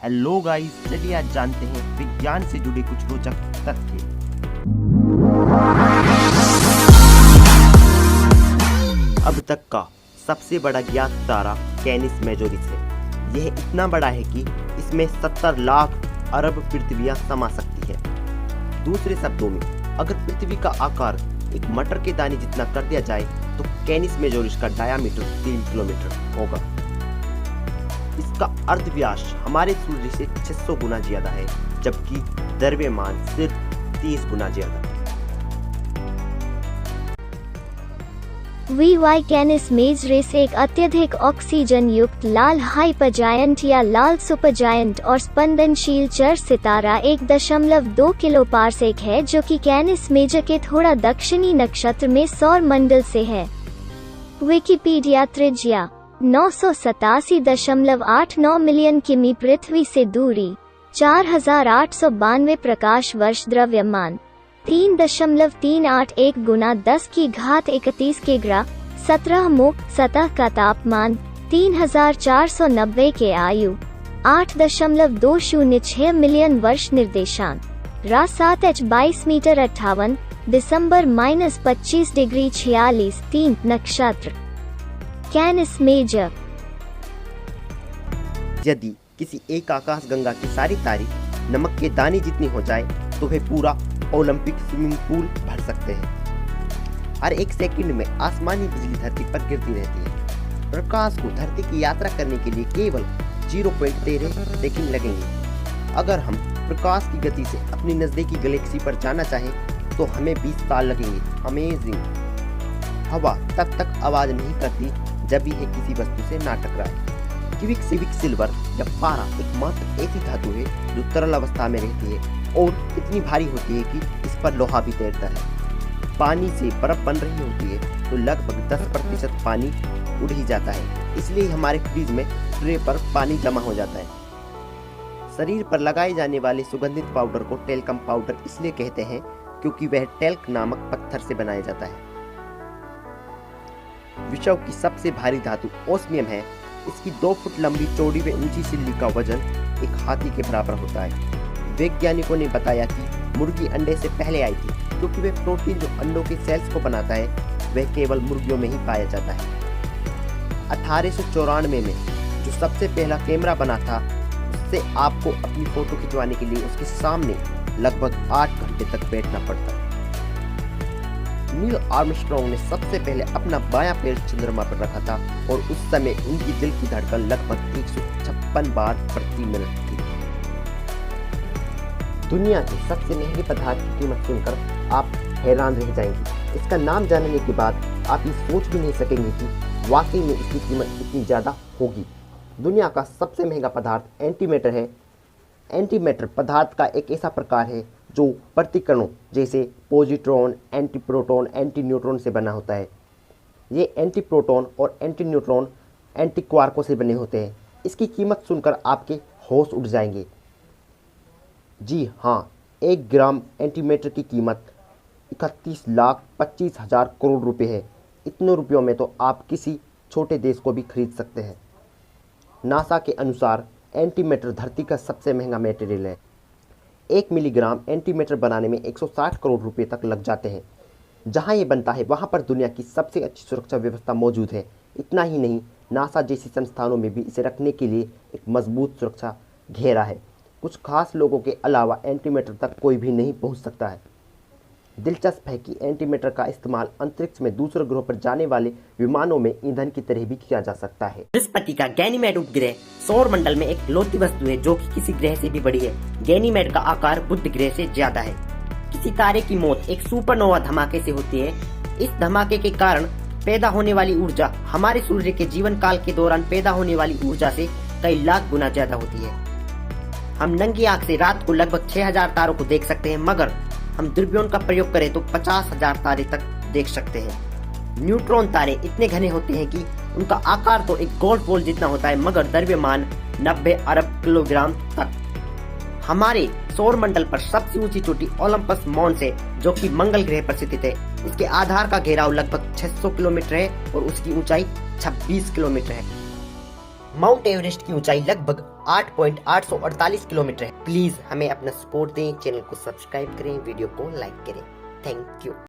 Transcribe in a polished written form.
Hello guys, चलिए आज जानते हैं विज्ञान से जुड़े कुछ रोचक तथ्य। अब तक का सबसे बड़ा ज्ञात तारा कैनिस मेजोरिस है। यह इतना बड़ा है कि इसमें 70 लाख अरब पृथ्वियां समा सकती है। दूसरे शब्दों में, अगर पृथ्वी का आकार एक मटर के दाने जितना कर दिया जाए तो कैनिस मेजोरिस का डायामीटर 3 किलोमीटर होगा। इसका अर्धव्यास हमारे सूर्य से 600 गुना ज्यादा है, जबकि द्रव्यमान सिर्फ 30 गुना ज्यादा। वी कैनिस मेजोरिस एक अत्यधिक ऑक्सीजन युक्त लाल हाइपरजायंट या लाल सुपरजायंट और स्पंदनशील चर सितारा 1.2 किलो पारसेक है, जो कि कैनिस मेजर के थोड़ा दक्षिणी नक्षत्र में सौर मंडल से है। विकिपीडिया त्रिज्या 987.89 मिलियन किमी, पृथ्वी से दूरी 4892 प्रकाश वर्ष, द्रव्यमान 3.381 गुना 10⁻31 किग्रा, 17 मुख, सतह का तापमान 3490 के, आयु 8.206 मिलियन वर्ष, निर्देशांक रा 7h 22 मीटर 58, दिसंबर -25 डिग्री 46, 3 नक्षत्र कैनिस मेजर। यदि किसी एक आकाशगंगा की सारी तारीख नमक के दाने जितनी हो जाए तो वे पूरा ओलंपिक स्विमिंग पूल भर सकते हैं। हर एक सेकंड में आसमानी बिजली धरती पर गिरती रहती है। प्रकाश को धरती की यात्रा करने के लिए केवल 0.13 सेकंड लगेंगे। अगर हम प्रकाश की गति से अपनी नजदीकी गैलेक्सी पर जाना चाहें तो हमें 20 साल लगेंगे। अमेजिंग। हवा तब तक आवाज नहीं करती जब यह किसी वस्तु से ना टकराए। क्विकसिल्वर सिल्वर या पारा एकमात्र ऐसी धातु है जो तरल अवस्था में रहती है और इतनी भारी होती है कि इस पर लोहा भी तैरता है। पानी से बर्फ बन रही होती है तो लगभग 10% पानी उड़ ही जाता है, इसलिए हमारे फ्रिज में ट्रे पर पानी जमा हो जाता है। शरीर पर लगाए जाने वाले सुगंधित पाउडर को टेल्कम पाउडर इसलिए कहते हैं क्योंकि वह टेल्क नामक पत्थर से बनाया जाता है। विश्व की सबसे भारी धातु ओस्मियम है। इसकी 2 फुट लंबी चौड़ी व ऊंची सिल्ली का वजन एक हाथी के बराबर होता है। वैज्ञानिकों ने बताया कि मुर्गी अंडे से पहले आई थी क्योंकि वह प्रोटीन जो अंडों के सेल्स को बनाता है वह केवल मुर्गियों में ही पाया जाता है। 1894 में जो सबसे पहला कैमरा बना था, उससे आपको अपनी फोटो खिंचवाने के लिए उसके सामने लगभग 8 घंटे तक बैठना पड़ता। नील आर्मस्ट्रॉन्ग ने सबसे पहले अपना बायां पैर चंद्रमा पर रखा था और उस समय उनकी दिल की धड़कन लगभग 156 बार प्रति मिनट थी। दुनिया के सबसे महंगे पदार्थ की कीमत सुनकर आप हैरान रह जाएंगे। इसका नाम जानने के बाद आप ये सोच भी नहीं सकेंगे कि वाकई में इसकी कीमत इतनी ज़्यादा होगी। दुनिया का सबसे महंगा पदार्थ एंटीमैटर है। एंटीमैटर पदार्थ का एक ऐसा प्रकार है जो प्रतिकणों जैसे पॉजिट्रॉन, एंटीप्रोटॉन, एंटी न्यूट्रॉन से बना होता है। ये एंटीप्रोटॉन और एंटी न्यूट्रॉन एंटीक्वार्कों से बने होते हैं। इसकी कीमत सुनकर आपके होश उड़ जाएंगे। जी हाँ, 1 ग्राम एंटीमैटर की कीमत 31,25,000 करोड़ रुपए है। इतने रुपयों में तो आप किसी छोटे देश को भी खरीद सकते हैं। नासा के अनुसार एंटीमैटर धरती का सबसे महंगा मटेरियल है। 1 मिलीग्राम एंटीमैटर बनाने में 160 करोड़ रुपए तक लग जाते हैं। जहां ये बनता है वहां पर दुनिया की सबसे अच्छी सुरक्षा व्यवस्था मौजूद है। इतना ही नहीं, नासा जैसी संस्थानों में भी इसे रखने के लिए एक मजबूत सुरक्षा घेरा है। कुछ खास लोगों के अलावा एंटीमैटर तक कोई भी नहीं पहुंच सकता है। दिलचस्प है कि एंटीमैटर का इस्तेमाल अंतरिक्ष में दूसरे ग्रहों पर जाने वाले विमानों में ईंधन की तरह भी किया जा सकता है। बृहस्पति का गैनीमेड उपग्रह सौर मंडल में एक लौती वस्तु है जो कि किसी ग्रह से भी बड़ी है। गैनीमेड का आकार बुध ग्रह से ज्यादा है। किसी तारे की मौत एक सुपरनोवा धमाके से होती है। इस धमाके के कारण पैदा होने वाली ऊर्जा हमारे सूर्य के जीवन काल के दौरान पैदा होने वाली ऊर्जा से कई लाख गुना ज्यादा होती है। हम नंगी आंख से रात को लगभग 6000 तारों को देख सकते हैं, मगर हम दूरबीन का प्रयोग करें तो 50,000 तारे तक देख सकते हैं। न्यूट्रॉन तारे इतने घने होते हैं कि उनका आकार तो एक गोल्फ बॉल जितना होता है, मगर द्रव्यमान 90 अरब किलोग्राम तक। हमारे सौर मंडल पर सबसे ऊंची चोटी ओलंपस मॉन्स है, जो कि मंगल ग्रह पर स्थित है। इसके आधार का घेराव लगभग 600 किलोमीटर है और उसकी ऊंचाई 26 किलोमीटर है। माउंट एवरेस्ट की ऊंचाई लगभग 8.848 किलोमीटर है। प्लीज हमें अपना सपोर्ट दें, चैनल को सब्सक्राइब करें, वीडियो को लाइक करें। Thank you.